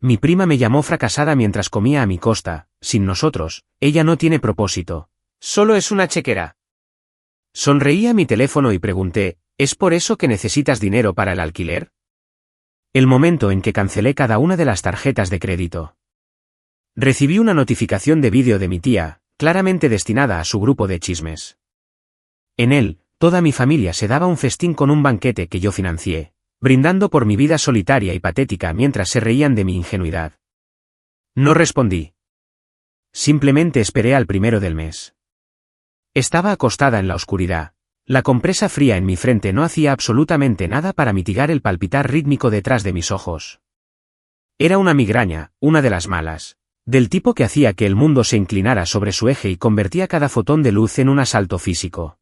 Mi prima me llamó fracasada mientras comía a mi costa. Sin nosotros, ella no tiene propósito. Solo es una chequera. Sonreí a mi teléfono y pregunté, ¿es por eso que necesitas dinero para el alquiler? El momento en que cancelé cada una de las tarjetas de crédito. Recibí una notificación de vídeo de mi tía, claramente destinada a su grupo de chismes. En él, toda mi familia se daba un festín con un banquete que yo financié, brindando por mi vida solitaria y patética mientras se reían de mi ingenuidad. No respondí. Simplemente esperé al primero del mes. Estaba acostada en la oscuridad. La compresa fría en mi frente no hacía absolutamente nada para mitigar el palpitar rítmico detrás de mis ojos. Era una migraña, una de las malas, del tipo que hacía que el mundo se inclinara sobre su eje y convertía cada fotón de luz en un asalto físico.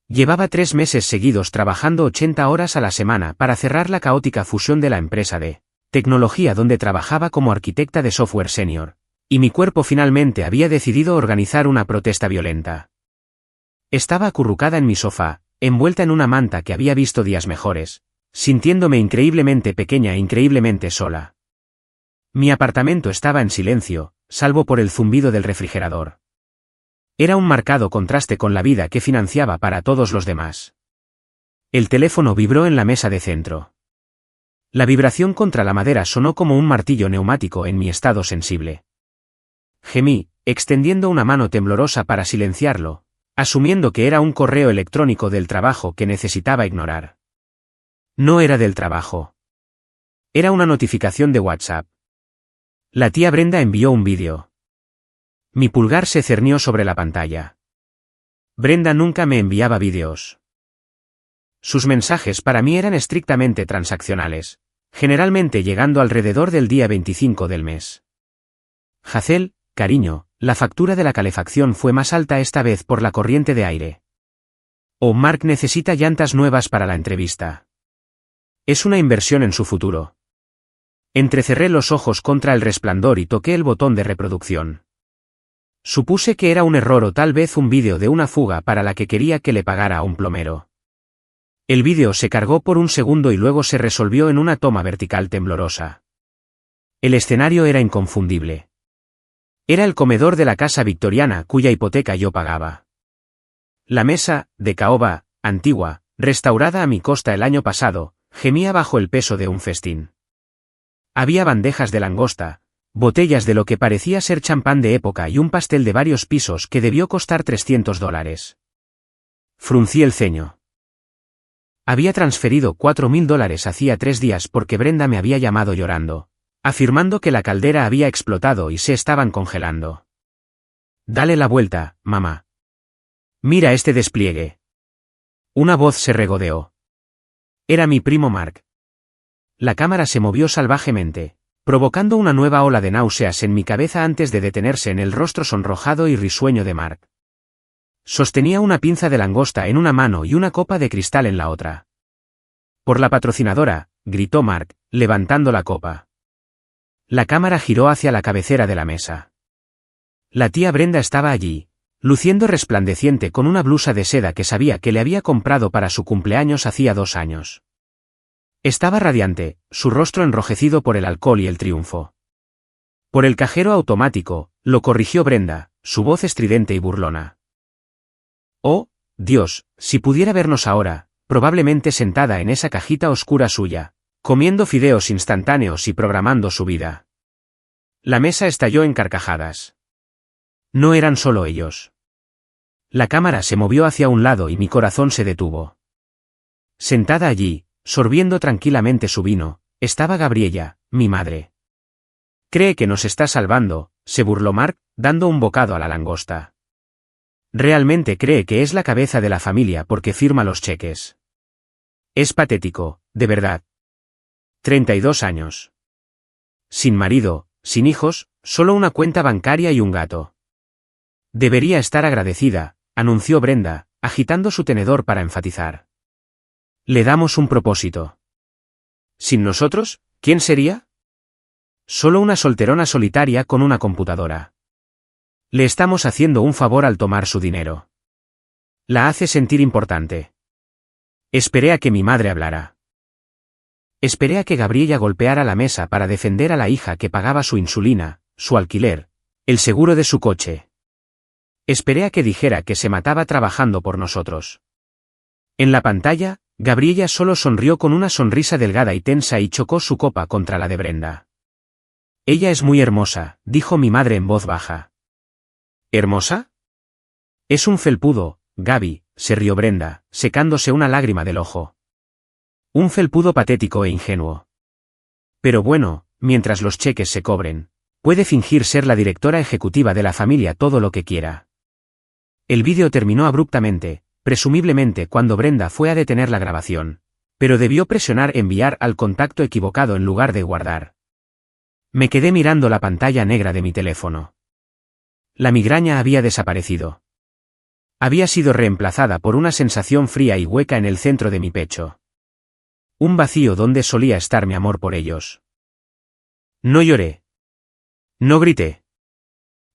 Llevaba 3 meses seguidos trabajando 80 horas a la semana para cerrar la caótica fusión de la empresa de tecnología donde trabajaba como arquitecta de software senior, y mi cuerpo finalmente había decidido organizar una protesta violenta. Estaba acurrucada en mi sofá, envuelta en una manta que había visto días mejores, sintiéndome increíblemente pequeña e increíblemente sola. Mi apartamento estaba en silencio, salvo por el zumbido del refrigerador. Era un marcado contraste con la vida que financiaba para todos los demás. El teléfono vibró en la mesa de centro. La vibración contra la madera sonó como un martillo neumático en mi estado sensible. Gemí, extendiendo una mano temblorosa para silenciarlo, asumiendo que era un correo electrónico del trabajo que necesitaba ignorar. No era del trabajo. Era una notificación de WhatsApp. La tía Brenda envió un vídeo. Mi pulgar se cernió sobre la pantalla. Brenda nunca me enviaba vídeos. Sus mensajes para mí eran estrictamente transaccionales, generalmente llegando alrededor del día 25 del mes. Hazel, cariño, la factura de la calefacción fue más alta esta vez por la corriente de aire. O Mark necesita llantas nuevas para la entrevista. Es una inversión en su futuro. Entrecerré los ojos contra el resplandor y toqué el botón de reproducción. Supuse que era un error o tal vez un vídeo de una fuga para la que quería que le pagara a un plomero. El vídeo se cargó por un segundo y luego se resolvió en una toma vertical temblorosa. El escenario era inconfundible. Era el comedor de la casa victoriana cuya hipoteca yo pagaba. La mesa, de caoba, antigua, restaurada a mi costa el año pasado, gemía bajo el peso de un festín. Había bandejas de langosta, botellas de lo que parecía ser champán de época y un pastel de varios pisos que debió costar $300. Fruncí el ceño. Había transferido $4.000 hacía 3 días porque Brenda me había llamado llorando, afirmando que la caldera había explotado y se estaban congelando. Dale la vuelta, mamá. Mira este despliegue. Una voz se regodeó. Era mi primo Mark. La cámara se movió salvajemente, provocando una nueva ola de náuseas en mi cabeza antes de detenerse en el rostro sonrojado y risueño de Mark. Sostenía una pinza de langosta en una mano y una copa de cristal en la otra. Por la patrocinadora, gritó Mark, levantando la copa. La cámara giró hacia la cabecera de la mesa. La tía Brenda estaba allí, luciendo resplandeciente con una blusa de seda que sabía que le había comprado para su cumpleaños hacía 2 años. Estaba radiante, su rostro enrojecido por el alcohol y el triunfo. Por el cajero automático, lo corrigió Brenda, su voz estridente y burlona. Oh, Dios, si pudiera vernos ahora, probablemente sentada en esa cajita oscura suya, comiendo fideos instantáneos y programando su vida. La mesa estalló en carcajadas. No eran solo ellos. La cámara se movió hacia un lado y mi corazón se detuvo. Sentada allí, sorbiendo tranquilamente su vino, estaba Gabriella, mi madre. Cree que nos está salvando, se burló Mark, dando un bocado a la langosta. Realmente cree que es la cabeza de la familia porque firma los cheques. Es patético, de verdad. 32 años. Sin marido, sin hijos, solo una cuenta bancaria y un gato. Debería estar agradecida, anunció Brenda, agitando su tenedor para enfatizar. Le damos un propósito. ¿Sin nosotros, quién sería? Solo una solterona solitaria con una computadora. Le estamos haciendo un favor al tomar su dinero. La hace sentir importante. Esperé a que mi madre hablara. Esperé a que Gabriela golpeara la mesa para defender a la hija que pagaba su insulina, su alquiler, el seguro de su coche. Esperé a que dijera que se mataba trabajando por nosotros. En la pantalla, Gabriela solo sonrió con una sonrisa delgada y tensa y chocó su copa contra la de Brenda. Ella es muy hermosa, dijo mi madre en voz baja. ¿Hermosa? Es un felpudo, Gaby, se rió Brenda, secándose una lágrima del ojo. Un felpudo patético e ingenuo. Pero bueno, mientras los cheques se cobren, puede fingir ser la directora ejecutiva de la familia todo lo que quiera. El vídeo terminó abruptamente, presumiblemente cuando Brenda fue a detener la grabación, pero debió presionar enviar al contacto equivocado en lugar de guardar. Me quedé mirando la pantalla negra de mi teléfono. La migraña había desaparecido. Había sido reemplazada por una sensación fría y hueca en el centro de mi pecho. Un vacío donde solía estar mi amor por ellos. No lloré. No grité.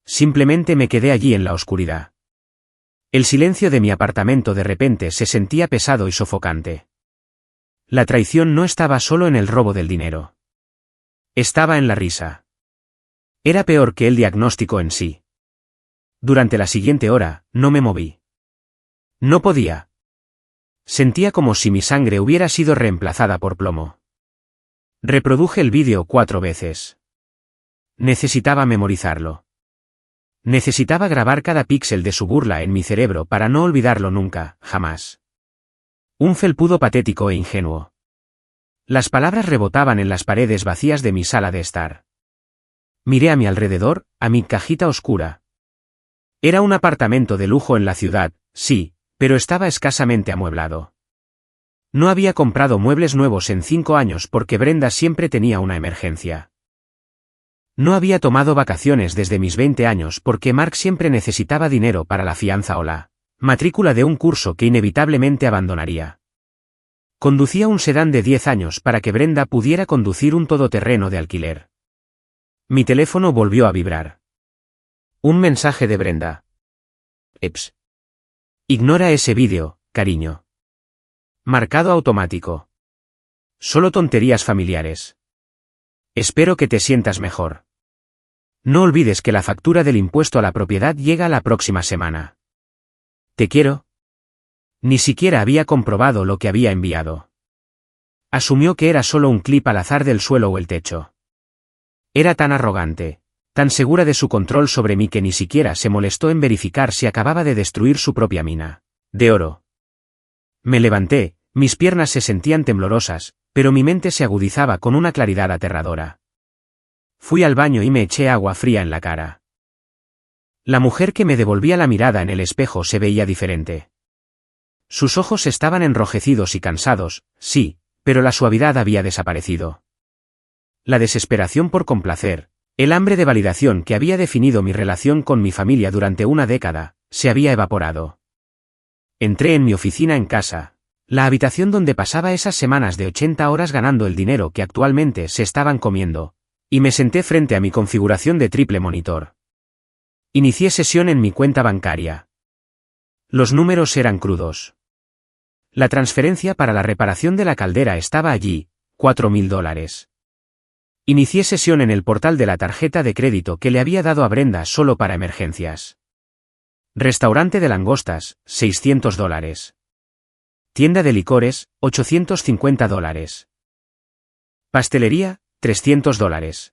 Simplemente me quedé allí en la oscuridad. El silencio de mi apartamento de repente se sentía pesado y sofocante. La traición no estaba solo en el robo del dinero. Estaba en la risa. Era peor que el diagnóstico en sí. Durante la siguiente hora, no me moví. No podía. Sentía como si mi sangre hubiera sido reemplazada por plomo. Reproduje el vídeo 4 veces. Necesitaba memorizarlo. Necesitaba grabar cada píxel de su burla en mi cerebro para no olvidarlo nunca, jamás. Un felpudo patético e ingenuo. Las palabras rebotaban en las paredes vacías de mi sala de estar. Miré a mi alrededor, a mi cajita oscura. Era un apartamento de lujo en la ciudad, sí, pero estaba escasamente amueblado. No había comprado muebles nuevos en 5 años porque Brenda siempre tenía una emergencia. No había tomado vacaciones desde mis 20 años porque Mark siempre necesitaba dinero para la fianza o la matrícula de un curso que inevitablemente abandonaría. Conducía un sedán de 10 años para que Brenda pudiera conducir un todoterreno de alquiler. Mi teléfono volvió a vibrar. Un mensaje de Brenda. Eps. Ignora ese vídeo, cariño. Marcado automático. Solo tonterías familiares. Espero que te sientas mejor. No olvides que la factura del impuesto a la propiedad llega la próxima semana. Te quiero. Ni siquiera había comprobado lo que había enviado. Asumió que era solo un clip al azar del suelo o el techo. Era tan arrogante, tan segura de su control sobre mí que ni siquiera se molestó en verificar si acababa de destruir su propia mina de oro. Me levanté, mis piernas se sentían temblorosas, pero mi mente se agudizaba con una claridad aterradora. Fui al baño y me eché agua fría en la cara. La mujer que me devolvía la mirada en el espejo se veía diferente. Sus ojos estaban enrojecidos y cansados, sí, pero la suavidad había desaparecido. La desesperación por complacer, el hambre de validación que había definido mi relación con mi familia durante una década, se había evaporado. Entré en mi oficina en casa, la habitación donde pasaba esas semanas de 80 horas ganando el dinero que actualmente se estaban comiendo, y me senté frente a mi configuración de triple monitor. Inicié sesión en mi cuenta bancaria. Los números eran crudos. La transferencia para la reparación de la caldera estaba allí, $4.000. Inicié sesión en el portal de la tarjeta de crédito que le había dado a Brenda solo para emergencias. Restaurante de langostas, $600. Tienda de licores, $850. Pastelería, $300.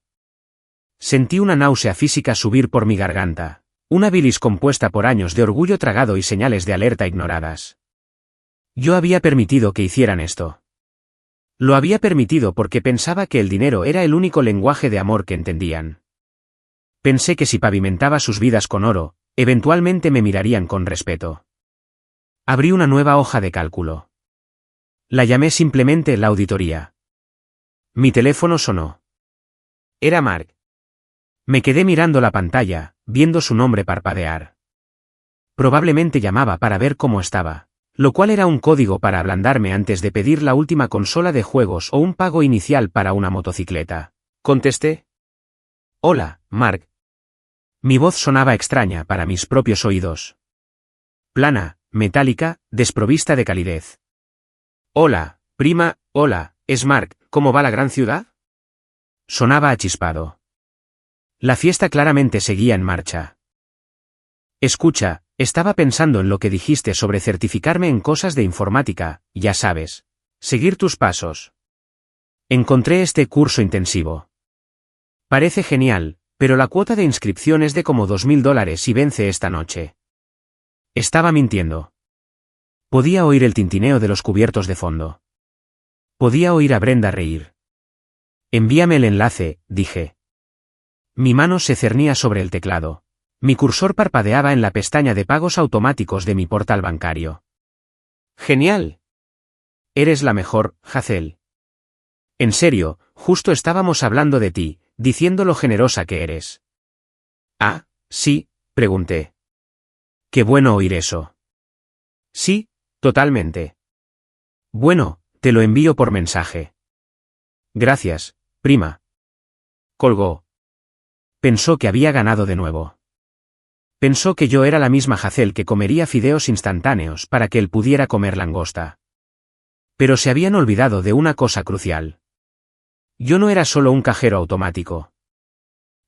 Sentí una náusea física subir por mi garganta, una bilis compuesta por años de orgullo tragado y señales de alerta ignoradas. Yo había permitido que hicieran esto. Lo había permitido porque pensaba que el dinero era el único lenguaje de amor que entendían. Pensé que si pavimentaba sus vidas con oro, eventualmente me mirarían con respeto. Abrí una nueva hoja de cálculo. La llamé simplemente la auditoría. Mi teléfono sonó. Era Mark. Me quedé mirando la pantalla, viendo su nombre parpadear. Probablemente llamaba para ver cómo estaba, lo cual era un código para ablandarme antes de pedir la última consola de juegos o un pago inicial para una motocicleta. Contesté. Hola, Mark. Mi voz sonaba extraña para mis propios oídos. Plana, metálica, desprovista de calidez. Hola, prima, hola, ¿es Mark, cómo va la gran ciudad? Sonaba achispado. La fiesta claramente seguía en marcha. Escucha, estaba pensando en lo que dijiste sobre certificarme en cosas de informática, ya sabes. Seguir tus pasos. Encontré este curso intensivo. Parece genial, pero la cuota de inscripción es de como $2000 y vence esta noche. Estaba mintiendo. Podía oír el tintineo de los cubiertos de fondo. Podía oír a Brenda reír. Envíame el enlace, dije. Mi mano se cernía sobre el teclado. Mi cursor parpadeaba en la pestaña de pagos automáticos de mi portal bancario. ¡Genial! Eres la mejor, Hazel. En serio, justo estábamos hablando de ti, diciendo lo generosa que eres. Ah, sí, pregunté. Qué bueno oír eso. Sí, totalmente. Bueno, te lo envío por mensaje. Gracias, prima. Colgó. Pensó que había ganado de nuevo. Pensó que yo era la misma Hazel que comería fideos instantáneos para que él pudiera comer langosta. Pero se habían olvidado de una cosa crucial. Yo no era solo un cajero automático.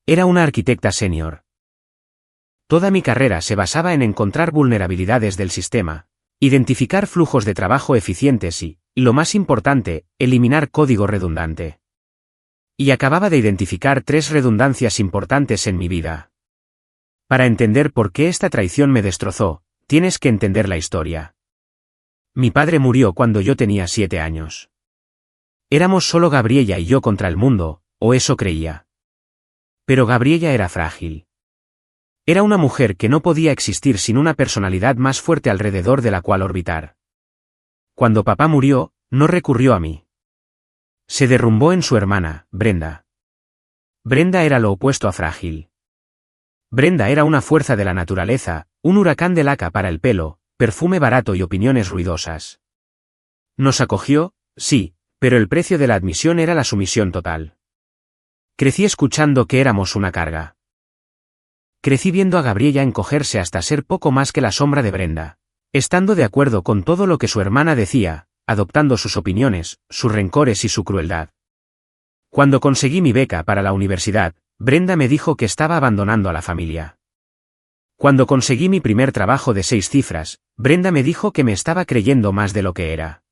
Era una arquitecta senior. Toda mi carrera se basaba en encontrar vulnerabilidades del sistema, identificar flujos de trabajo eficientes y, lo más importante, eliminar código redundante. Y acababa de identificar 3 redundancias importantes en mi vida. Para entender por qué esta traición me destrozó, tienes que entender la historia. Mi padre murió cuando yo tenía 7 años. Éramos solo Gabriella y yo contra el mundo, o eso creía. Pero Gabriella era frágil. Era una mujer que no podía existir sin una personalidad más fuerte alrededor de la cual orbitar. Cuando papá murió, no recurrió a mí. Se derrumbó en su hermana, Brenda. Brenda era lo opuesto a frágil. Brenda era una fuerza de la naturaleza, un huracán de laca para el pelo, perfume barato y opiniones ruidosas. Nos acogió, sí, pero el precio de la admisión era la sumisión total. Crecí escuchando que éramos una carga. Crecí viendo a Gabriella encogerse hasta ser poco más que la sombra de Brenda, estando de acuerdo con todo lo que su hermana decía, adoptando sus opiniones, sus rencores y su crueldad. Cuando conseguí mi beca para la universidad, Brenda me dijo que estaba abandonando a la familia. Cuando conseguí mi primer trabajo de 6 cifras, Brenda me dijo que me estaba creyendo más de lo que era.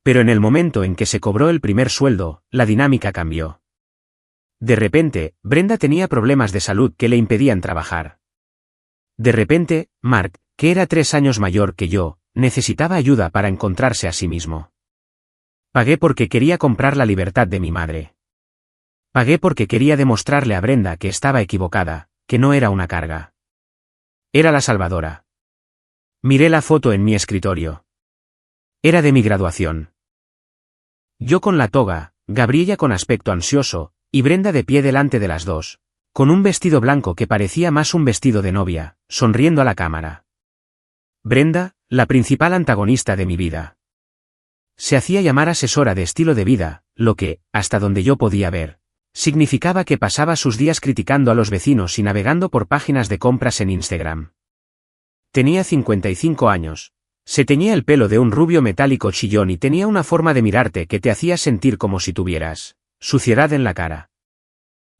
Pero en el momento en que se cobró el primer sueldo, la dinámica cambió. De repente, Brenda tenía problemas de salud que le impedían trabajar. De repente, Mark, que era 3 años mayor que yo, necesitaba ayuda para encontrarse a sí mismo. Pagué porque quería comprar la libertad de mi madre. Pagué porque quería demostrarle a Brenda que estaba equivocada, que no era una carga. Era la salvadora. Miré la foto en mi escritorio. Era de mi graduación. Yo con la toga, Gabriella con aspecto ansioso, y Brenda de pie delante de las dos, con un vestido blanco que parecía más un vestido de novia, sonriendo a la cámara. Brenda, la principal antagonista de mi vida. Se hacía llamar asesora de estilo de vida, lo que, hasta donde yo podía ver, significaba que pasaba sus días criticando a los vecinos y navegando por páginas de compras en Instagram. Tenía 55 años. Se teñía el pelo de un rubio metálico chillón y tenía una forma de mirarte que te hacía sentir como si tuvieras suciedad en la cara.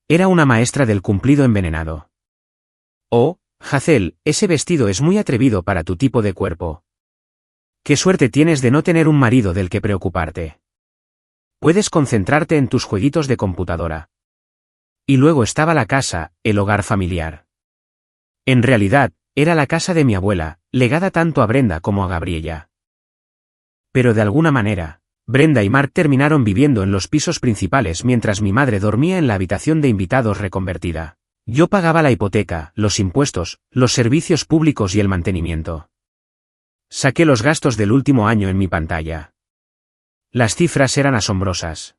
Era una maestra del cumplido envenenado. Oh, Hazel, ese vestido es muy atrevido para tu tipo de cuerpo. Qué suerte tienes de no tener un marido del que preocuparte. Puedes concentrarte en tus jueguitos de computadora. Y luego estaba la casa, el hogar familiar. En realidad, era la casa de mi abuela, legada tanto a Brenda como a Gabriella. Pero de alguna manera, Brenda y Mark terminaron viviendo en los pisos principales mientras mi madre dormía en la habitación de invitados reconvertida. Yo pagaba la hipoteca, los impuestos, los servicios públicos y el mantenimiento. Saqué los gastos del último año en mi pantalla. Las cifras eran asombrosas.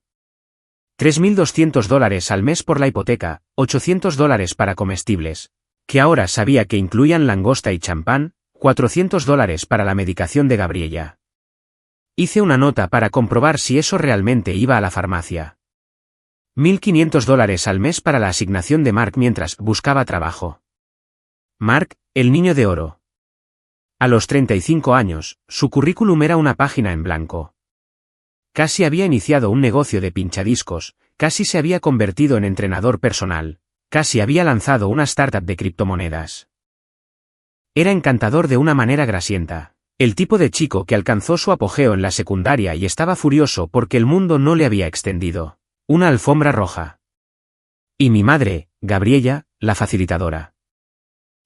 $3.200 al mes por la hipoteca, $800 para comestibles, que ahora sabía que incluían langosta y champán, $400 para la medicación de Gabriella. Hice una nota para comprobar si eso realmente iba a la farmacia. $1.500 al mes para la asignación de Mark mientras buscaba trabajo. Mark, el niño de oro. A los 35 años, su currículum era una página en blanco. Casi había iniciado un negocio de pinchadiscos, casi se había convertido en entrenador personal, casi había lanzado una startup de criptomonedas. Era encantador de una manera grasienta, el tipo de chico que alcanzó su apogeo en la secundaria y estaba furioso porque el mundo no le había extendido una alfombra roja. Y mi madre, Gabriella, la facilitadora.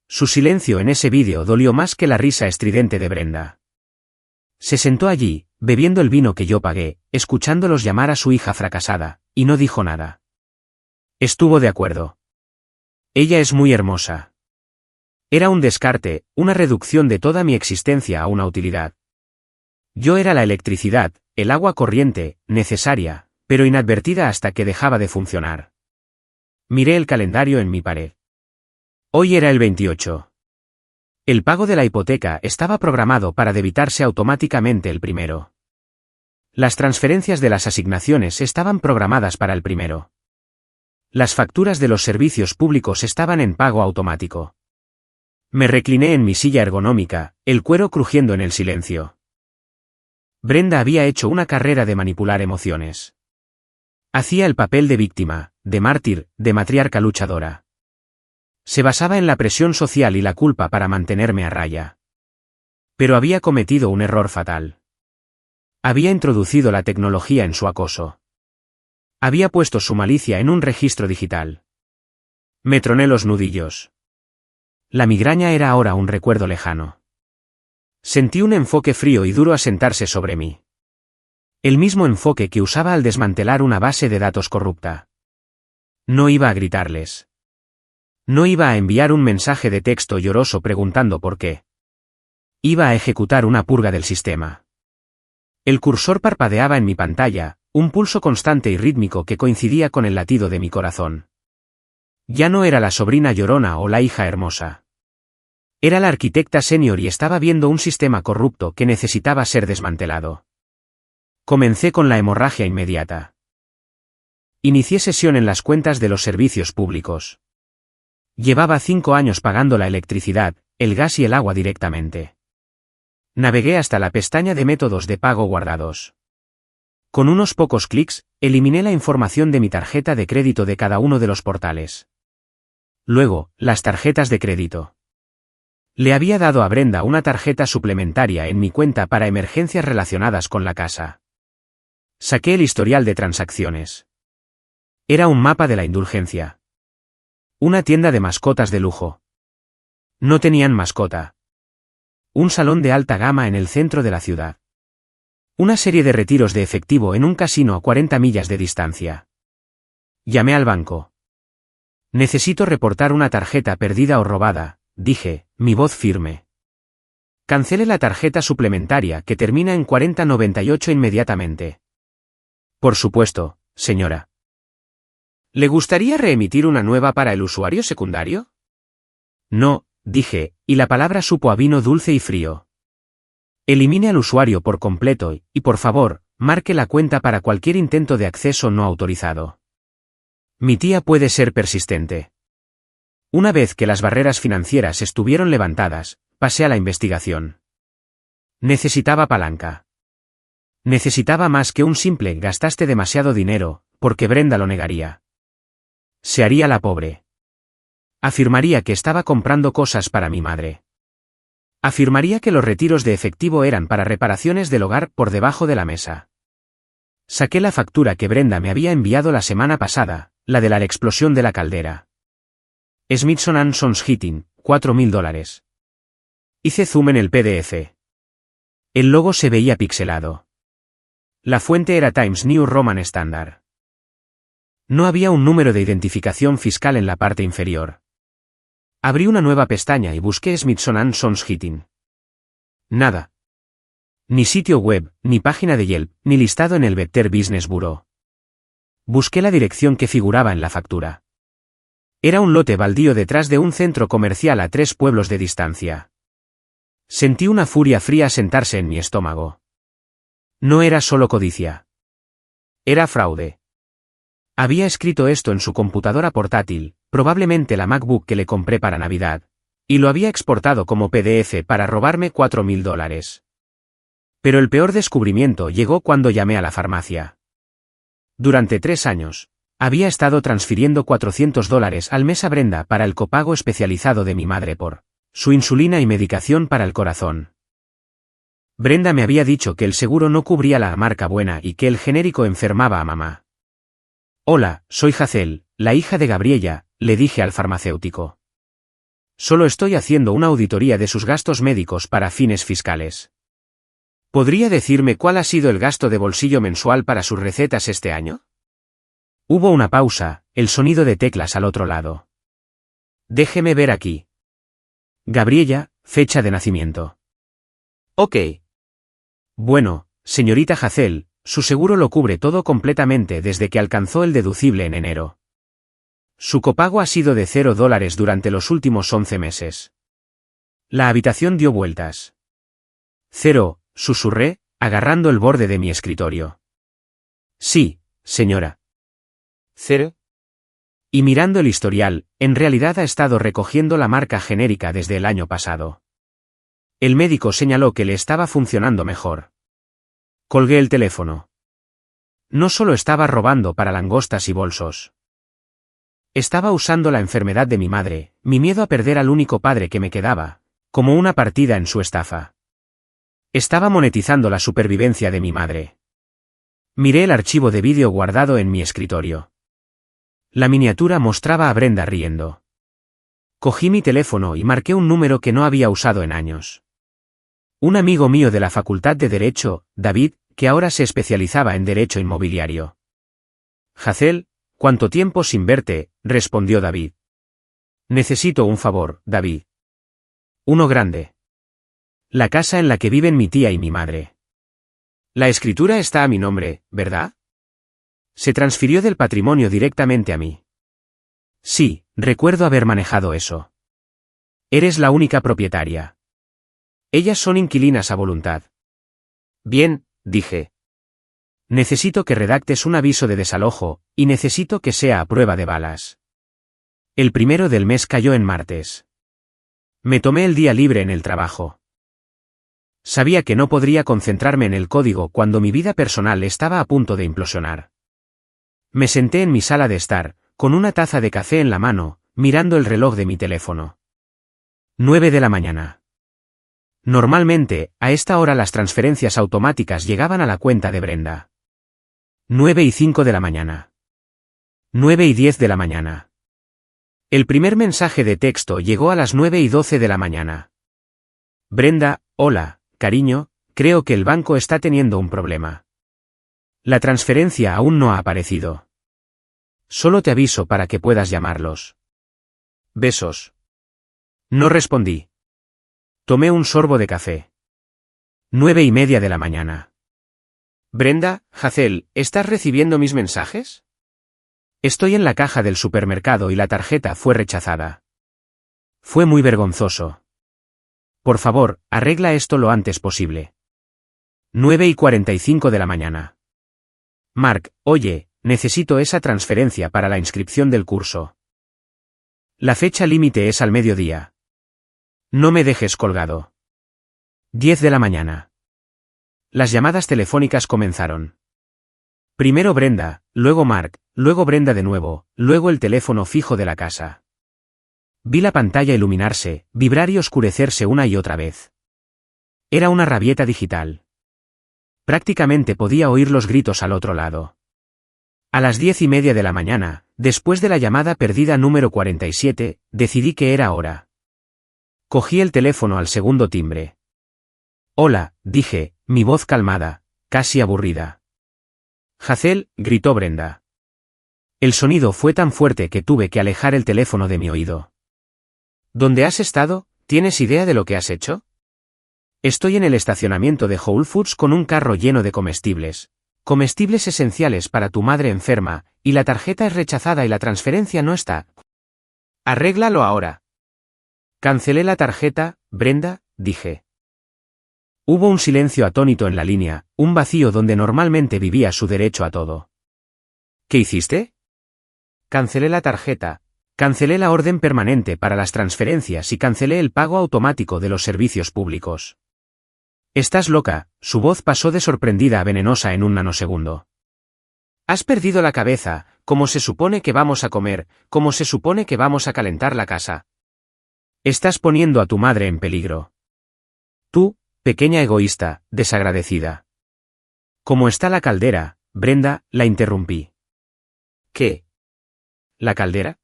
Su silencio en ese vídeo dolió más que la risa estridente de Brenda. Se sentó allí, bebiendo el vino que yo pagué, escuchándolos llamar a su hija fracasada, y no dijo nada. Estuvo de acuerdo. Ella es muy hermosa. Era un descarte, una reducción de toda mi existencia a una utilidad. Yo era la electricidad, el agua corriente, necesaria, pero inadvertida hasta que dejaba de funcionar. Miré el calendario en mi pared. Hoy era el 28. El pago de la hipoteca estaba programado para debitarse automáticamente el 1. Las transferencias de las asignaciones estaban programadas para el 1. Las facturas de los servicios públicos estaban en pago automático. Me recliné en mi silla ergonómica, el cuero crujiendo en el silencio. Brenda había hecho una carrera de manipular emociones. Hacía el papel de víctima, de mártir, de matriarca luchadora. Se basaba en la presión social y la culpa para mantenerme a raya. Pero había cometido un error fatal. Había introducido la tecnología en su acoso. Había puesto su malicia en un registro digital. Me troné los nudillos. La migraña era ahora un recuerdo lejano. Sentí un enfoque frío y duro asentarse sobre mí. El mismo enfoque que usaba al desmantelar una base de datos corrupta. No iba a gritarles. No iba a enviar un mensaje de texto lloroso preguntando por qué. Iba a ejecutar una purga del sistema. El cursor parpadeaba en mi pantalla, un pulso constante y rítmico que coincidía con el latido de mi corazón. Ya no era la sobrina llorona o la hija hermosa. Era la arquitecta senior y estaba viendo un sistema corrupto que necesitaba ser desmantelado. Comencé con la hemorragia inmediata. Inicié sesión en las cuentas de los servicios públicos. Llevaba 5 años pagando la electricidad, el gas y el agua directamente. Navegué hasta la pestaña de métodos de pago guardados. Con unos pocos clics, eliminé la información de mi tarjeta de crédito de cada uno de los portales. Luego, las tarjetas de crédito. Le había dado a Brenda una tarjeta suplementaria en mi cuenta para emergencias relacionadas con la casa. Saqué el historial de transacciones. Era un mapa de la indulgencia. Una tienda de mascotas de lujo. No tenían mascota. Un salón de alta gama en el centro de la ciudad. Una serie de retiros de efectivo en un casino a 40 millas de distancia. Llamé al banco. Necesito reportar una tarjeta perdida o robada, dije, mi voz firme. Cancele la tarjeta suplementaria que termina en 4098 inmediatamente. Por supuesto, señora. ¿Le gustaría reemitir una nueva para el usuario secundario? No, dije, y la palabra supo a vino dulce y frío. Elimine al usuario por completo y, por favor, marque la cuenta para cualquier intento de acceso no autorizado. Mi tía puede ser persistente. Una vez que las barreras financieras estuvieron levantadas, pasé a la investigación. Necesitaba palanca. Necesitaba más que un simple gastaste demasiado dinero, porque Brenda lo negaría. Se haría la pobre. Afirmaría que estaba comprando cosas para mi madre. Afirmaría que los retiros de efectivo eran para reparaciones del hogar por debajo de la mesa. Saqué la factura que Brenda me había enviado la semana pasada, la de la explosión de la caldera. Smithson & Sons Heating, $4.000. Hice zoom en el PDF. El logo se veía pixelado. La fuente era Times New Roman Standard. No había un número de identificación fiscal en la parte inferior. Abrí una nueva pestaña y busqué Smithson & Sons Heating. Nada. Ni sitio web, ni página de Yelp, ni listado en el Better Business Bureau. Busqué la dirección que figuraba en la factura. Era un lote baldío detrás de un centro comercial a 3 pueblos de distancia. Sentí una furia fría sentarse en mi estómago. No era solo codicia. Era fraude. Había escrito esto en su computadora portátil, probablemente la MacBook que le compré para Navidad, y lo había exportado como PDF para robarme $4.000. Pero el peor descubrimiento llegó cuando llamé a la farmacia. Durante 3 años, había estado transfiriendo $400 al mes a Brenda para el copago especializado de mi madre por su insulina y medicación para el corazón. Brenda me había dicho que el seguro no cubría la marca buena y que el genérico enfermaba a mamá. Hola, soy Hazel, la hija de Gabriella, le dije al farmacéutico. Solo estoy haciendo una auditoría de sus gastos médicos para fines fiscales. ¿Podría decirme cuál ha sido el gasto de bolsillo mensual para sus recetas este año? Hubo una pausa, el sonido de teclas al otro lado. Déjeme ver aquí. Gabriella, fecha de nacimiento. Ok. Bueno, señorita Hazel, su seguro lo cubre todo completamente desde que alcanzó el deducible en enero. Su copago ha sido de $0 durante los últimos 11 meses. La habitación dio vueltas. 0, susurré, agarrando el borde de mi escritorio. Sí, señora. 0. Y mirando el historial, en realidad ha estado recogiendo la marca genérica desde el año pasado. El médico señaló que le estaba funcionando mejor. Colgué el teléfono. No solo estaba robando para langostas y bolsos. Estaba usando la enfermedad de mi madre, mi miedo a perder al único padre que me quedaba, como una partida en su estafa. Estaba monetizando la supervivencia de mi madre. Miré el archivo de vídeo guardado en mi escritorio. La miniatura mostraba a Brenda riendo. Cogí mi teléfono y marqué un número que no había usado en años. Un amigo mío de la Facultad de Derecho, David, que ahora se especializaba en Derecho Inmobiliario. Hazel, ¿cuánto tiempo sin verte?, respondió David. Necesito un favor, David. Uno grande. La casa en la que viven mi tía y mi madre. La escritura está a mi nombre, ¿verdad? Se transfirió del patrimonio directamente a mí. Sí, recuerdo haber manejado eso. Eres la única propietaria. Ellas son inquilinas a voluntad. Bien, dije. Necesito que redactes un aviso de desalojo, y necesito que sea a prueba de balas. El 1 del mes cayó en martes. Me tomé el día libre en el trabajo. Sabía que no podría concentrarme en el código cuando mi vida personal estaba a punto de implosionar. Me senté en mi sala de estar, con una taza de café en la mano, mirando el reloj de mi teléfono. 9 de la mañana. Normalmente, a esta hora las transferencias automáticas llegaban a la cuenta de Brenda. 9:05 de la mañana. 9:10 de la mañana. El primer mensaje de texto llegó a las 9:12 de la mañana. Brenda, hola, cariño, creo que el banco está teniendo un problema. La transferencia aún no ha aparecido. Solo te aviso para que puedas llamarlos. Besos. No respondí. Tomé un sorbo de café. 9:30 de la mañana. Brenda, Hazel, ¿estás recibiendo mis mensajes? Estoy en la caja del supermercado y la tarjeta fue rechazada. Fue muy vergonzoso. Por favor, arregla esto lo antes posible. 9:45 de la mañana. Mark, oye, necesito esa transferencia para la inscripción del curso. La fecha límite es al mediodía. No me dejes colgado. 10 de la mañana. Las llamadas telefónicas comenzaron. Primero Brenda, luego Mark, luego Brenda de nuevo, luego el teléfono fijo de la casa. Vi la pantalla iluminarse, vibrar y oscurecerse una y otra vez. Era una rabieta digital. Prácticamente podía oír los gritos al otro lado. A las 10:30 de la mañana, después de la llamada perdida número 47, decidí que era hora. Cogí el teléfono al segundo timbre. Hola, dije, mi voz calmada, casi aburrida. Hazel, gritó Brenda. El sonido fue tan fuerte que tuve que alejar el teléfono de mi oído. ¿Dónde has estado? ¿Tienes idea de lo que has hecho? Estoy en el estacionamiento de Whole Foods con un carro lleno de comestibles. Comestibles esenciales para tu madre enferma, y la tarjeta es rechazada y la transferencia no está. Arréglalo ahora. Cancelé la tarjeta, Brenda, dije. Hubo un silencio atónito en la línea, un vacío donde normalmente vivía su derecho a todo. ¿Qué hiciste? Cancelé la tarjeta, cancelé la orden permanente para las transferencias y cancelé el pago automático de los servicios públicos. Estás loca, su voz pasó de sorprendida a venenosa en un nanosegundo. Has perdido la cabeza, ¿cómo se supone que vamos a comer, cómo se supone que vamos a calentar la casa? Estás poniendo a tu madre en peligro. Tú, pequeña egoísta, desagradecida. ¿Cómo está la caldera, Brenda?, la interrumpí. ¿Qué? ¿La caldera?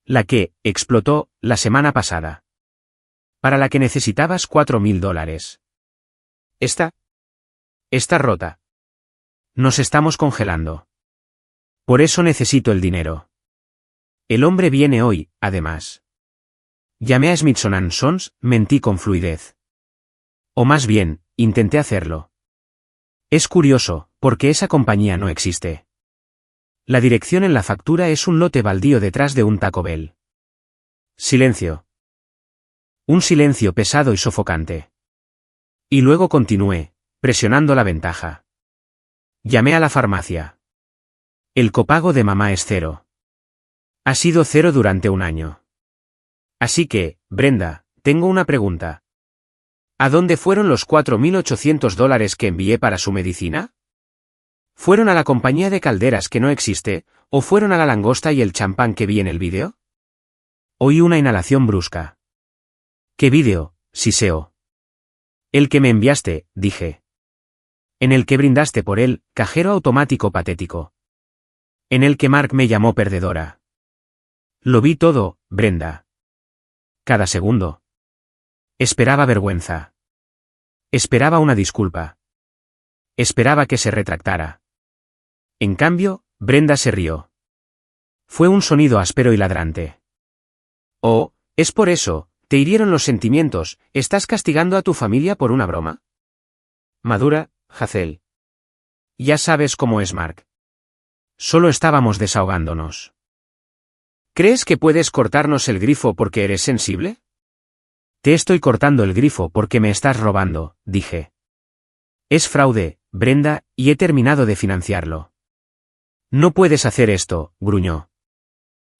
La que explotó la semana pasada. Para la que necesitabas $4.000. Está rota. Nos estamos congelando. Por eso necesito el dinero. El hombre viene hoy, además. Llamé a Smithson & Sons, mentí con fluidez. O más bien, intenté hacerlo. Es curioso, porque esa compañía no existe. La dirección en la factura es un lote baldío detrás de un Taco Bell. Silencio. Un silencio pesado y sofocante. Y luego continué, presionando la ventaja. Llamé a la farmacia. El copago de mamá es 0. Ha sido 0 durante un año. Así que, Brenda, tengo una pregunta. ¿A dónde fueron los $4.800 que envié para su medicina? ¿Fueron a la compañía de calderas que no existe, o fueron a la langosta y el champán que vi en el vídeo? Oí una inhalación brusca. ¿Qué vídeo, siseo? El que me enviaste, dije. En el que brindaste por él, cajero automático patético. En el que Mark me llamó perdedora. Lo vi todo, Brenda. Cada segundo. Esperaba vergüenza. Esperaba una disculpa. Esperaba que se retractara. En cambio, Brenda se rió. Fue un sonido áspero y ladrante. Oh, es por eso, te hirieron los sentimientos, ¿estás castigando a tu familia por una broma? Madura, Hazel. Ya sabes cómo es Mark. Solo estábamos desahogándonos. ¿Crees que puedes cortarnos el grifo porque eres sensible? Te estoy cortando el grifo porque me estás robando, dije. Es fraude, Brenda, y he terminado de financiarlo. No puedes hacer esto, gruñó.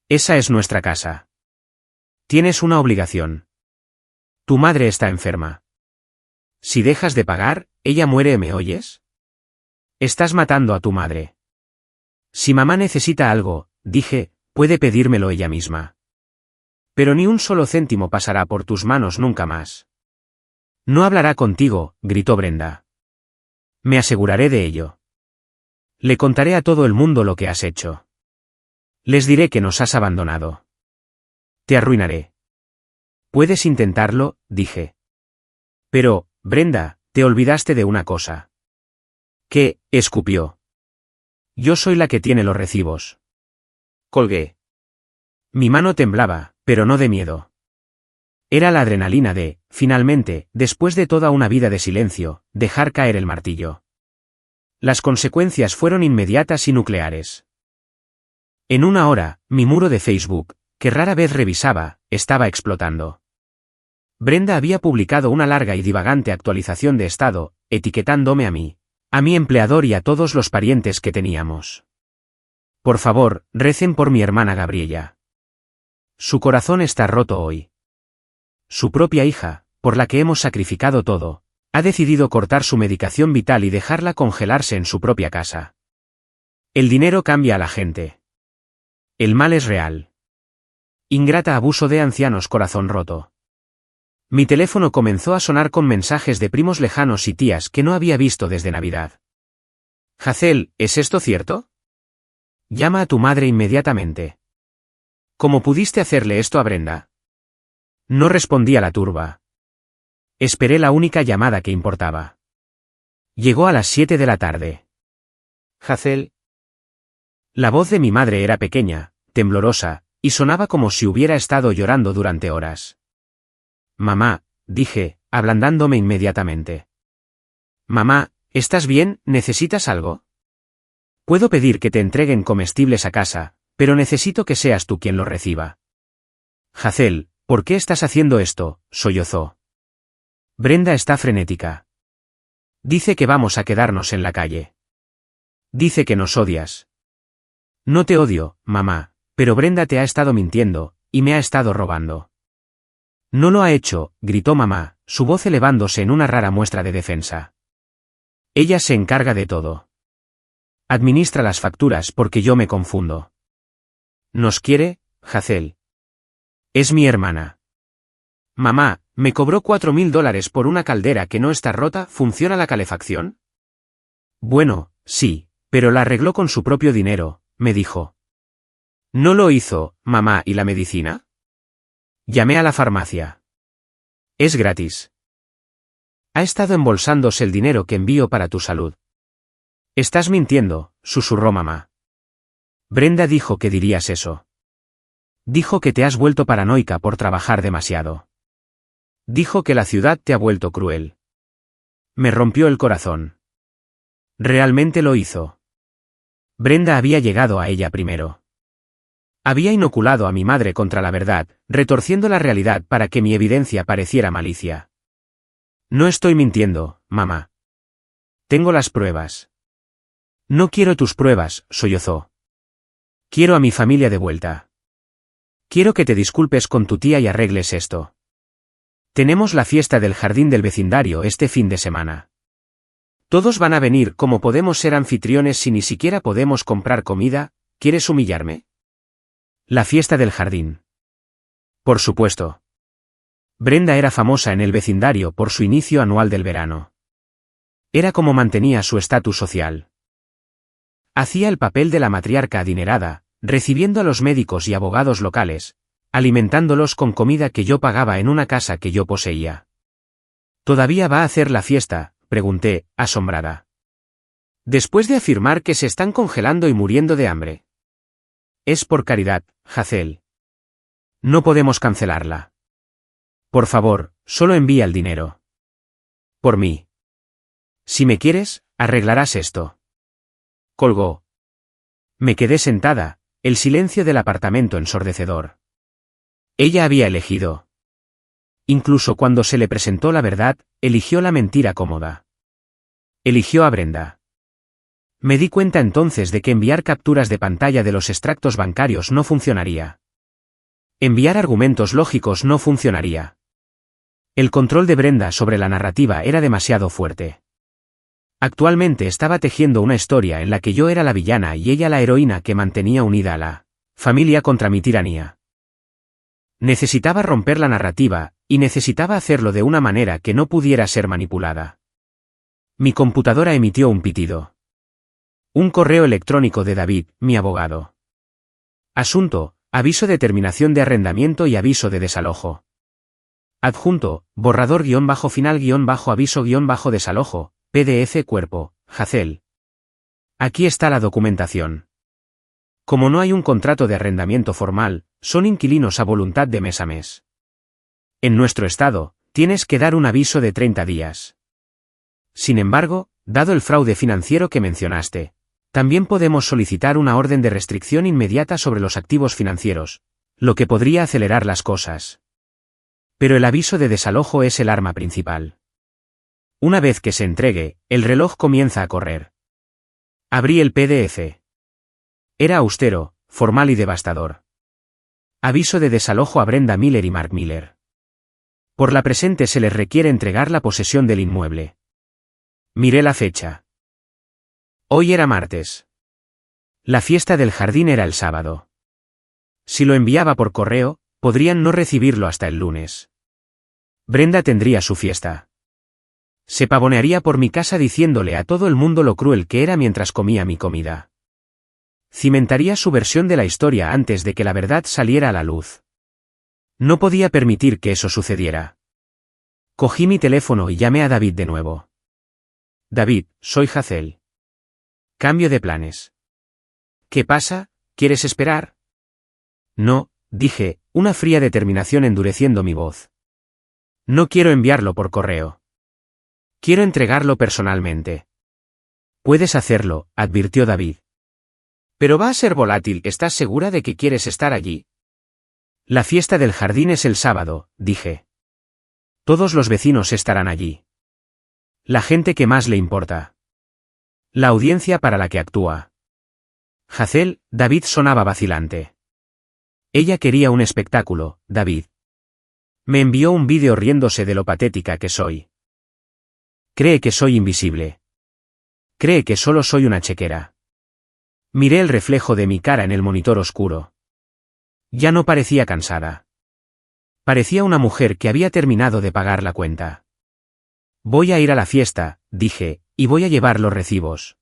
Esa es nuestra casa. Tienes una obligación. Tu madre está enferma. Si dejas de pagar, ella muere, ¿me oyes? Estás matando a tu madre. Si mamá necesita algo, dije, puede pedírmelo ella misma. Pero ni un solo céntimo pasará por tus manos nunca más. No hablará contigo, gritó Brenda. Me aseguraré de ello. Le contaré a todo el mundo lo que has hecho. Les diré que nos has abandonado. Te arruinaré. Puedes intentarlo, dije. Pero, Brenda, te olvidaste de una cosa. ¿Qué? Escupió. Yo soy la que tiene los recibos. Colgué. Mi mano temblaba, pero no de miedo. Era la adrenalina de, finalmente, después de toda una vida de silencio, dejar caer el martillo. Las consecuencias fueron inmediatas y nucleares. En una hora, mi muro de Facebook, que rara vez revisaba, estaba explotando. Brenda había publicado una larga y divagante actualización de estado, etiquetándome a mi empleador y a todos los parientes que teníamos. Por favor, recen por mi hermana Gabriella. Su corazón está roto hoy. Su propia hija, por la que hemos sacrificado todo, ha decidido cortar su medicación vital y dejarla congelarse en su propia casa. El dinero cambia a la gente. El mal es real. Ingrata abuso de ancianos, corazón roto. Mi teléfono comenzó a sonar con mensajes de primos lejanos y tías que no había visto desde Navidad. Hazel, ¿es esto cierto? Llama a tu madre inmediatamente. ¿Cómo pudiste hacerle esto a Brenda? No respondí a la turba. Esperé la única llamada que importaba. Llegó a las 7 de la tarde. Hazel. La voz de mi madre era pequeña, temblorosa, y sonaba como si hubiera estado llorando durante horas. Mamá, dije, ablandándome inmediatamente. Mamá, ¿estás bien? ¿Necesitas algo? Puedo pedir que te entreguen comestibles a casa, pero necesito que seas tú quien los reciba. Hazel, ¿por qué estás haciendo esto? Sollozó. Brenda está frenética. Dice que vamos a quedarnos en la calle. Dice que nos odias. No te odio, mamá, pero Brenda te ha estado mintiendo, y me ha estado robando. No lo ha hecho, gritó mamá, su voz elevándose en una rara muestra de defensa. Ella se encarga de todo. Administra las facturas porque yo me confundo. ¿Nos quiere, Hazel? Es mi hermana. Mamá, me cobró $4.000 por una caldera que no está rota. ¿Funciona la calefacción? Bueno, sí, pero la arregló con su propio dinero, me dijo. ¿No lo hizo, mamá, y la medicina? Llamé a la farmacia. Es gratis. Ha estado embolsándose el dinero que envío para tu salud. Estás mintiendo, susurró mamá. Brenda dijo que dirías eso. Dijo que te has vuelto paranoica por trabajar demasiado. Dijo que la ciudad te ha vuelto cruel. Me rompió el corazón. Realmente lo hizo. Brenda había llegado a ella primero. Había inoculado a mi madre contra la verdad, retorciendo la realidad para que mi evidencia pareciera malicia. No estoy mintiendo, mamá. Tengo las pruebas. No quiero tus pruebas, sollozó. Quiero a mi familia de vuelta. Quiero que te disculpes con tu tía y arregles esto. Tenemos la fiesta del jardín del vecindario este fin de semana. Todos van a venir. ¿Cómo podemos ser anfitriones si ni siquiera podemos comprar comida? ¿Quieres humillarme? La fiesta del jardín. Por supuesto. Brenda era famosa en el vecindario por su inicio anual del verano. Era como mantenía su estatus social. Hacía el papel de la matriarca adinerada, recibiendo a los médicos y abogados locales, alimentándolos con comida que yo pagaba en una casa que yo poseía. ¿Todavía va a hacer la fiesta?, pregunté, asombrada. Después de afirmar que se están congelando y muriendo de hambre. Es por caridad, Hazel. No podemos cancelarla. Por favor, solo envía el dinero. Por mí. Si me quieres, arreglarás esto. Colgó. Me quedé sentada, el silencio del apartamento ensordecedor. Ella había elegido. Incluso cuando se le presentó la verdad, eligió la mentira cómoda. Eligió a Brenda. Me di cuenta entonces de que enviar capturas de pantalla de los extractos bancarios no funcionaría. Enviar argumentos lógicos no funcionaría. El control de Brenda sobre la narrativa era demasiado fuerte. Actualmente estaba tejiendo una historia en la que yo era la villana y ella la heroína que mantenía unida a la familia contra mi tiranía. Necesitaba romper la narrativa, y necesitaba hacerlo de una manera que no pudiera ser manipulada. Mi computadora emitió un pitido. Un correo electrónico de David, mi abogado. Asunto: aviso de terminación de arrendamiento y aviso de desalojo. Adjunto: borrador-final-aviso-desalojo, PDF cuerpo, Hazel. Aquí está la documentación. Como no hay un contrato de arrendamiento formal, son inquilinos a voluntad de mes a mes. En nuestro estado, tienes que dar un aviso de 30 días. Sin embargo, dado el fraude financiero que mencionaste, también podemos solicitar una orden de restricción inmediata sobre los activos financieros, lo que podría acelerar las cosas. Pero el aviso de desalojo es el arma principal. Una vez que se entregue, el reloj comienza a correr. Abrí el PDF. Era austero, formal y devastador. Aviso de desalojo a Brenda Miller y Mark Miller. Por la presente se les requiere entregar la posesión del inmueble. Miré la fecha. Hoy era martes. La fiesta del jardín era el sábado. Si lo enviaba por correo, podrían no recibirlo hasta el lunes. Brenda tendría su fiesta. Se pavonearía por mi casa diciéndole a todo el mundo lo cruel que era mientras comía mi comida. Cimentaría su versión de la historia antes de que la verdad saliera a la luz. No podía permitir que eso sucediera. Cogí mi teléfono y llamé a David de nuevo. David, soy Hazel. Cambio de planes. ¿Qué pasa? ¿Quieres esperar? No, dije, una fría determinación endureciendo mi voz. No quiero enviarlo por correo. Quiero entregarlo personalmente. Puedes hacerlo, advirtió David. Pero va a ser volátil. ¿Estás segura de que quieres estar allí? La fiesta del jardín es el sábado, dije. Todos los vecinos estarán allí. La gente que más le importa. La audiencia para la que actúa. Hazel, David sonaba vacilante. Ella quería un espectáculo, David. Me envió un vídeo riéndose de lo patética que soy. Cree que soy invisible. Cree que solo soy una chequera. Miré el reflejo de mi cara en el monitor oscuro. Ya no parecía cansada. Parecía una mujer que había terminado de pagar la cuenta. Voy a ir a la fiesta, dije, y voy a llevar los recibos.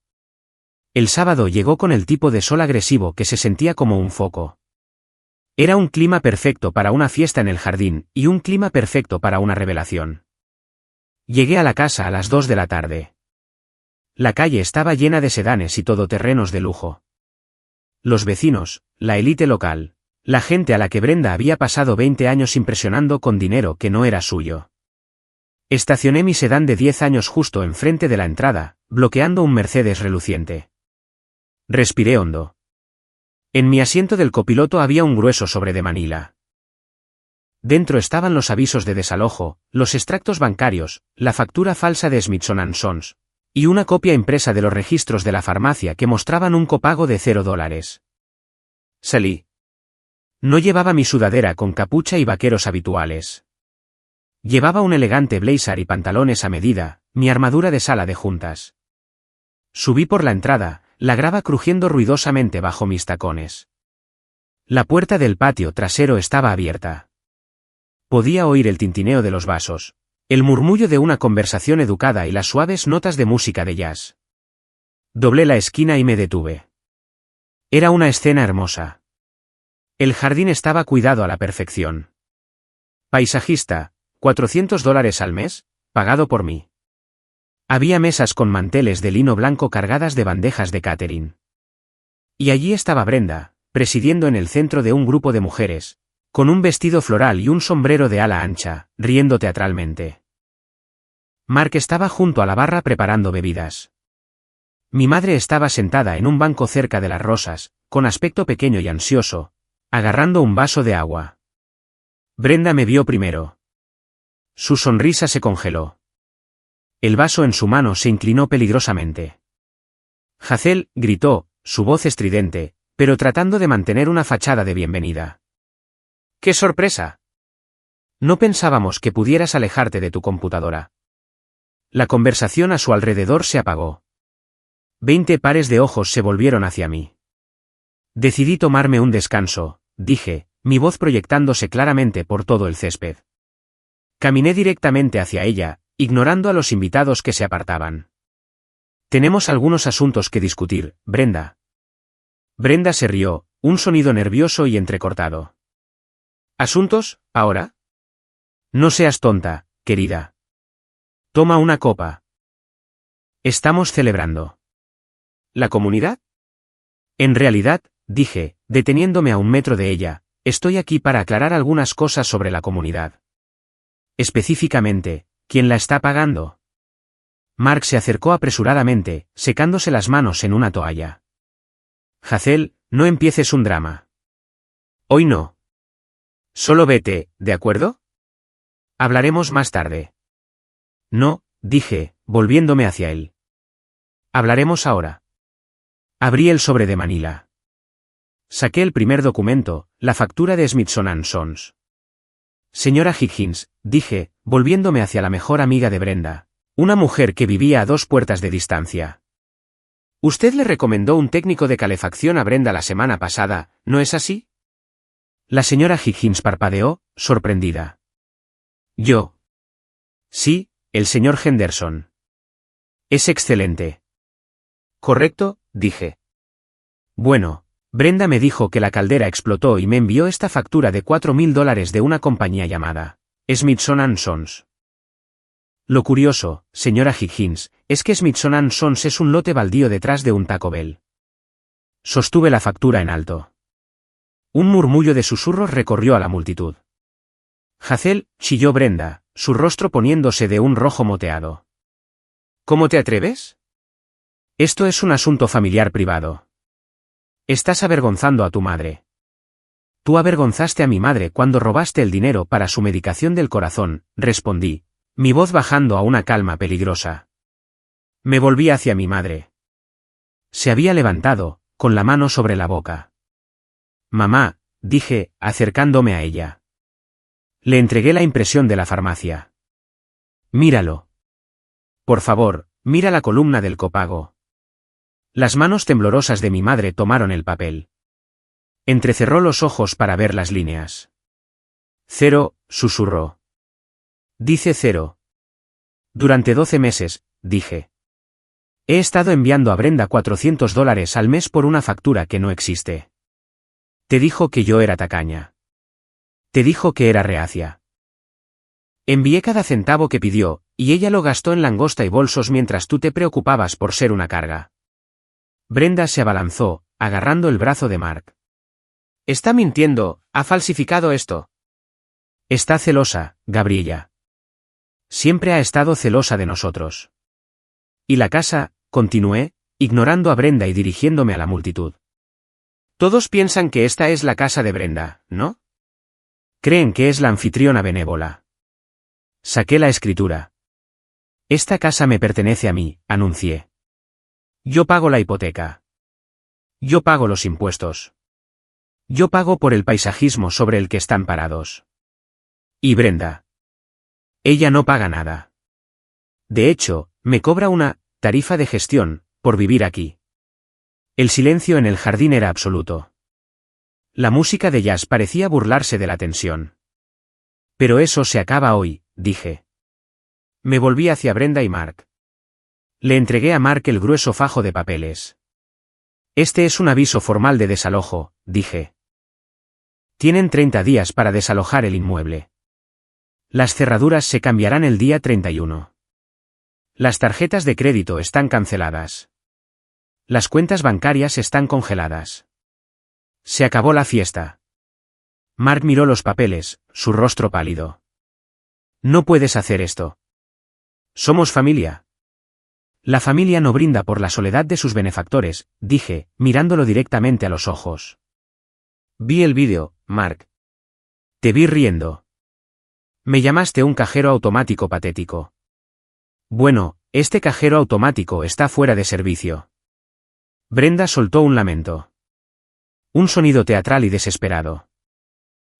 El sábado llegó con el tipo de sol agresivo que se sentía como un foco. Era un clima perfecto para una fiesta en el jardín, y un clima perfecto para una revelación. Llegué a la casa a las 2 de la tarde. La calle estaba llena de sedanes y todoterrenos de lujo. Los vecinos, la élite local, la gente a la que Brenda había pasado 20 años impresionando con dinero que no era suyo. Estacioné mi sedán de 10 años justo enfrente de la entrada, bloqueando un Mercedes reluciente. Respiré hondo. En mi asiento del copiloto había un grueso sobre de Manila. Dentro estaban los avisos de desalojo, los extractos bancarios, la factura falsa de Smithson & Sons, y una copia impresa de los registros de la farmacia que mostraban un copago de $0. Salí. No llevaba mi sudadera con capucha y vaqueros habituales. Llevaba un elegante blazer y pantalones a medida, mi armadura de sala de juntas. Subí por la entrada, la grava crujiendo ruidosamente bajo mis tacones. La puerta del patio trasero estaba abierta. Podía oír el tintineo de los vasos, el murmullo de una conversación educada y las suaves notas de música de jazz. Doblé la esquina y me detuve. Era una escena hermosa. El jardín estaba cuidado a la perfección. Paisajista, $400 al mes, pagado por mí. Había mesas con manteles de lino blanco cargadas de bandejas de catering. Y allí estaba Brenda, presidiendo en el centro de un grupo de mujeres, con un vestido floral y un sombrero de ala ancha, riendo teatralmente. Mark estaba junto a la barra preparando bebidas. Mi madre estaba sentada en un banco cerca de las rosas, con aspecto pequeño y ansioso, agarrando un vaso de agua. Brenda me vio primero. Su sonrisa se congeló. El vaso en su mano se inclinó peligrosamente. Hazel, gritó, su voz estridente, pero tratando de mantener una fachada de bienvenida. ¡Qué sorpresa! No pensábamos que pudieras alejarte de tu computadora. La conversación a su alrededor se apagó. 20 pares de ojos se volvieron hacia mí. Decidí tomarme un descanso, dije, mi voz proyectándose claramente por todo el césped. Caminé directamente hacia ella, ignorando a los invitados que se apartaban. Tenemos algunos asuntos que discutir, Brenda. Brenda se rió, un sonido nervioso y entrecortado. ¿Asuntos, ahora? No seas tonta, querida. Toma una copa. Estamos celebrando. ¿La comunidad? En realidad, dije, deteniéndome a 1 metro de ella, estoy aquí para aclarar algunas cosas sobre la comunidad. Específicamente, ¿quién la está pagando? Mark se acercó apresuradamente, secándose las manos en una toalla. Hazel, no empieces un drama. Hoy no. Solo vete, ¿de acuerdo? Hablaremos más tarde. No, dije, volviéndome hacia él. Hablaremos ahora. Abrí el sobre de Manila. Saqué el primer documento, la factura de Smithson & Sons. Señora Higgins, dije, volviéndome hacia la mejor amiga de Brenda, una mujer que vivía a 2 puertas de distancia. Usted le recomendó un técnico de calefacción a Brenda la semana pasada, ¿no es así? La señora Higgins parpadeó, sorprendida. ¿Yo? Sí, el señor Henderson. Es excelente. Correcto, dije. Bueno, Brenda me dijo que la caldera explotó y me envió esta factura de $4.000 de una compañía llamada Smithson & Sons. Lo curioso, señora Higgins, es que Smithson & Sons es un lote baldío detrás de un Taco Bell. Sostuve la factura en alto. Un murmullo de susurros recorrió a la multitud. Hazel, chilló Brenda, su rostro poniéndose de un rojo moteado. ¿Cómo te atreves? Esto es un asunto familiar privado. Estás avergonzando a tu madre. Tú avergonzaste a mi madre cuando robaste el dinero para su medicación del corazón, respondí, mi voz bajando a una calma peligrosa. Me volví hacia mi madre. Se había levantado, con la mano sobre la boca. Mamá, dije, acercándome a ella. Le entregué la impresión de la farmacia. Míralo. Por favor, mira la columna del copago. Las manos temblorosas de mi madre tomaron el papel. Entrecerró los ojos para ver las líneas. 0, susurró. Dice 0. Durante 12 meses, dije. He estado enviando a Brenda $400 al mes por una factura que no existe. Te dijo que yo era tacaña. Te dijo que era reacia. Envié cada centavo que pidió, y ella lo gastó en langosta y bolsos mientras tú te preocupabas por ser una carga. Brenda se abalanzó, agarrando el brazo de Mark. Está mintiendo, ha falsificado esto. Está celosa, Gabriella. Siempre ha estado celosa de nosotros. Y la casa, continué, ignorando a Brenda y dirigiéndome a la multitud. Todos piensan que esta es la casa de Brenda, ¿no? Creen que es la anfitriona benévola. Saqué la escritura. Esta casa me pertenece a mí, anuncié. Yo pago la hipoteca. Yo pago los impuestos. Yo pago por el paisajismo sobre el que están parados. ¿Y Brenda? Ella no paga nada. De hecho, me cobra una tarifa de gestión por vivir aquí. El silencio en el jardín era absoluto. La música de jazz parecía burlarse de la tensión. Pero eso se acaba hoy, dije. Me volví hacia Brenda y Mark. Le entregué a Mark el grueso fajo de papeles. Este es un aviso formal de desalojo, dije. Tienen 30 días para desalojar el inmueble. Las cerraduras se cambiarán el día 31. Las tarjetas de crédito están canceladas. Las cuentas bancarias están congeladas. Se acabó la fiesta. Mark miró los papeles, su rostro pálido. No puedes hacer esto. Somos familia. La familia no brinda por la soledad de sus benefactores, dije, mirándolo directamente a los ojos. Vi el vídeo, Mark. Te vi riendo. Me llamaste un cajero automático patético. Bueno, este cajero automático está fuera de servicio. Brenda soltó un lamento. Un sonido teatral y desesperado.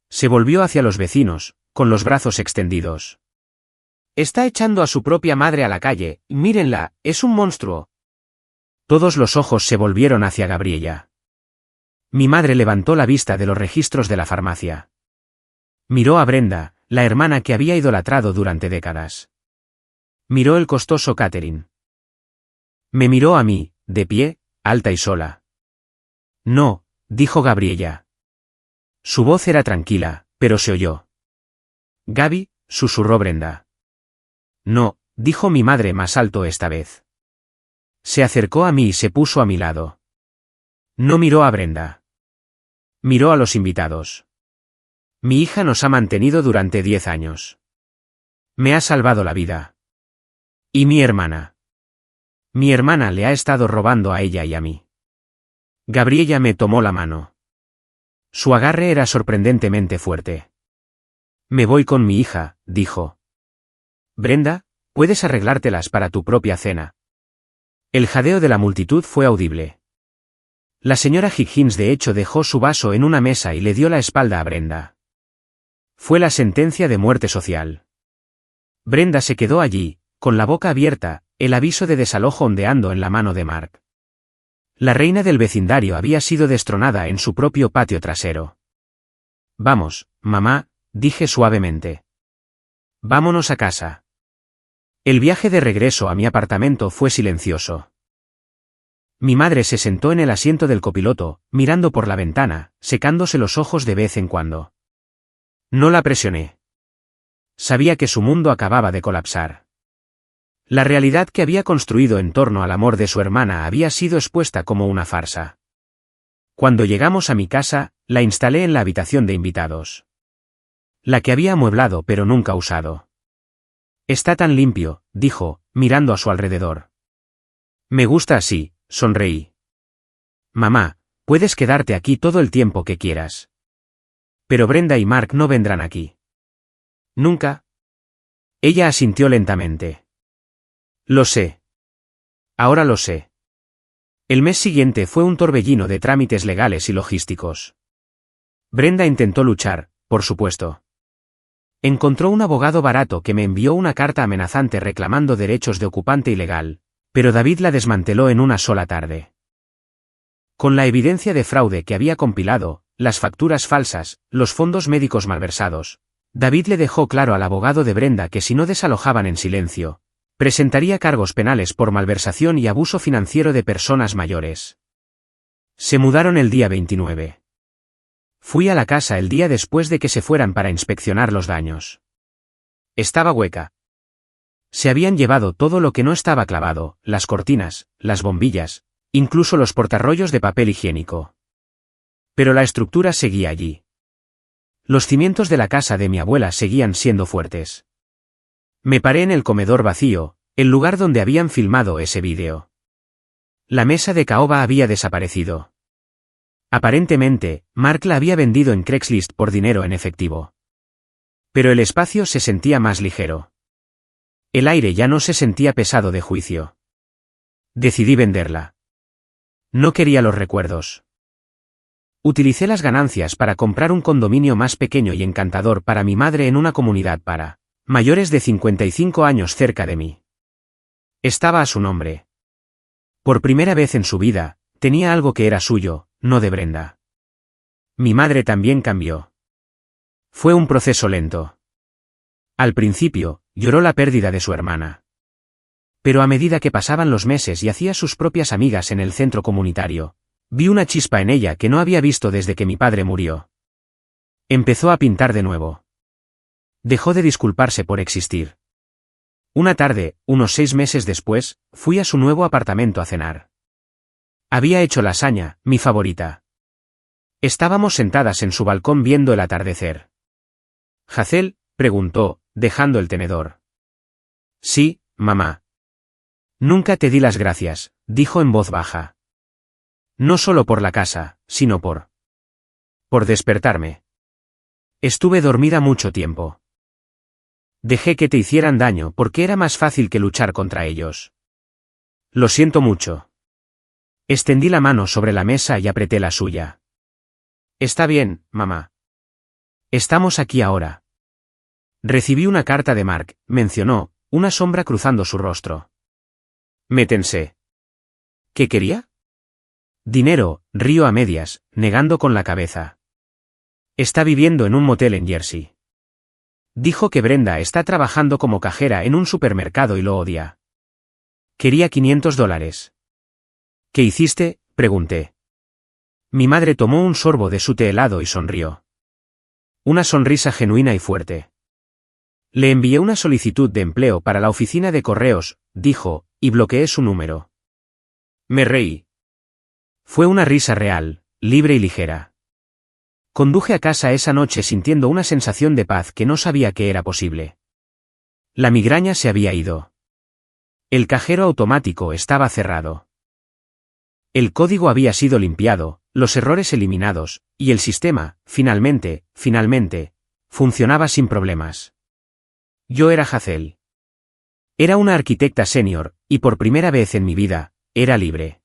Se volvió hacia los vecinos, con los brazos extendidos. Está echando a su propia madre a la calle, mírenla, es un monstruo. Todos los ojos se volvieron hacia Gabriella. Mi madre levantó la vista de los registros de la farmacia. Miró a Brenda, la hermana que había idolatrado durante décadas. Miró el costoso catering. Me miró a mí, de pie, alta y sola. No, dijo Gabriella. Su voz era tranquila, pero se oyó. Gaby, susurró Brenda. No, dijo mi madre más alto esta vez. Se acercó a mí y se puso a mi lado. No miró a Brenda. Miró a los invitados. Mi hija nos ha mantenido durante 10 años. Me ha salvado la vida. ¿Y mi hermana? Mi hermana le ha estado robando a ella y a mí. Gabriella me tomó la mano. Su agarre era sorprendentemente fuerte. Me voy con mi hija, dijo. Brenda, puedes arreglártelas para tu propia cena. El jadeo de la multitud fue audible. La señora Higgins de hecho dejó su vaso en una mesa y le dio la espalda a Brenda. Fue la sentencia de muerte social. Brenda se quedó allí, con la boca abierta, el aviso de desalojo ondeando en la mano de Mark. La reina del vecindario había sido destronada en su propio patio trasero. Vamos, mamá, dije suavemente. Vámonos a casa. El viaje de regreso a mi apartamento fue silencioso. Mi madre se sentó en el asiento del copiloto, mirando por la ventana, secándose los ojos de vez en cuando. No la presioné. Sabía que su mundo acababa de colapsar. La realidad que había construido en torno al amor de su hermana había sido expuesta como una farsa. Cuando llegamos a mi casa, la instalé en la habitación de invitados. La que había amueblado pero nunca usado. Está tan limpio, dijo, mirando a su alrededor. Me gusta así, sonreí. Mamá, puedes quedarte aquí todo el tiempo que quieras. Pero Brenda y Mark no vendrán aquí. ¿Nunca? Ella asintió lentamente. Lo sé. Ahora lo sé. El mes siguiente fue un torbellino de trámites legales y logísticos. Brenda intentó luchar, por supuesto. Encontró un abogado barato que me envió una carta amenazante reclamando derechos de ocupante ilegal, pero David la desmanteló en una sola tarde. Con la evidencia de fraude que había compilado, las facturas falsas, los fondos médicos malversados, David le dejó claro al abogado de Brenda que si no desalojaban en silencio, presentaría cargos penales por malversación y abuso financiero de personas mayores. Se mudaron el día 29. Fui a la casa el día después de que se fueran para inspeccionar los daños. Estaba hueca. Se habían llevado todo lo que no estaba clavado, las cortinas, las bombillas, incluso los portarrollos de papel higiénico. Pero la estructura seguía allí. Los cimientos de la casa de mi abuela seguían siendo fuertes. Me paré en el comedor vacío, el lugar donde habían filmado ese vídeo. La mesa de caoba había desaparecido. Aparentemente, Mark la había vendido en Craigslist por dinero en efectivo. Pero el espacio se sentía más ligero. El aire ya no se sentía pesado de juicio. Decidí venderla. No quería los recuerdos. Utilicé las ganancias para comprar un condominio más pequeño y encantador para mi madre en una comunidad para mayores de 55 años cerca de mí. Estaba a su nombre. Por primera vez en su vida, tenía algo que era suyo, no de Brenda. Mi madre también cambió. Fue un proceso lento. Al principio, lloró la pérdida de su hermana. Pero a medida que pasaban los meses y hacía sus propias amigas en el centro comunitario, vi una chispa en ella que no había visto desde que mi padre murió. Empezó a pintar de nuevo. Dejó de disculparse por existir. Una tarde, unos 6 meses después, fui a su nuevo apartamento a cenar. Había hecho lasaña, mi favorita. Estábamos sentadas en su balcón viendo el atardecer. ¿Hazel?, preguntó, dejando el tenedor. Sí, mamá. Nunca te di las gracias, dijo en voz baja. No solo por la casa, sino por despertarme. Estuve dormida mucho tiempo. Dejé que te hicieran daño porque era más fácil que luchar contra ellos. Lo siento mucho. Extendí la mano sobre la mesa y apreté la suya. Está bien, mamá. Estamos aquí ahora. Recibí una carta de Mark, mencionó, una sombra cruzando su rostro. Me tensé. ¿Qué quería? Dinero, río a medias, negando con la cabeza. Está viviendo en un motel en Jersey. Dijo que Brenda está trabajando como cajera en un supermercado y lo odia. Quería $500. ¿Qué hiciste?, pregunté. Mi madre tomó un sorbo de su té helado y sonrió. Una sonrisa genuina y fuerte. Le envié una solicitud de empleo para la oficina de correos, dijo, y bloqueé su número. Me reí. Fue una risa real, libre y ligera. Conduje a casa esa noche sintiendo una sensación de paz que no sabía que era posible. La migraña se había ido. El cajero automático estaba cerrado. El código había sido limpiado, los errores eliminados, y el sistema, finalmente, funcionaba sin problemas. Yo era Hazel. Era una arquitecta senior, y por primera vez en mi vida, era libre.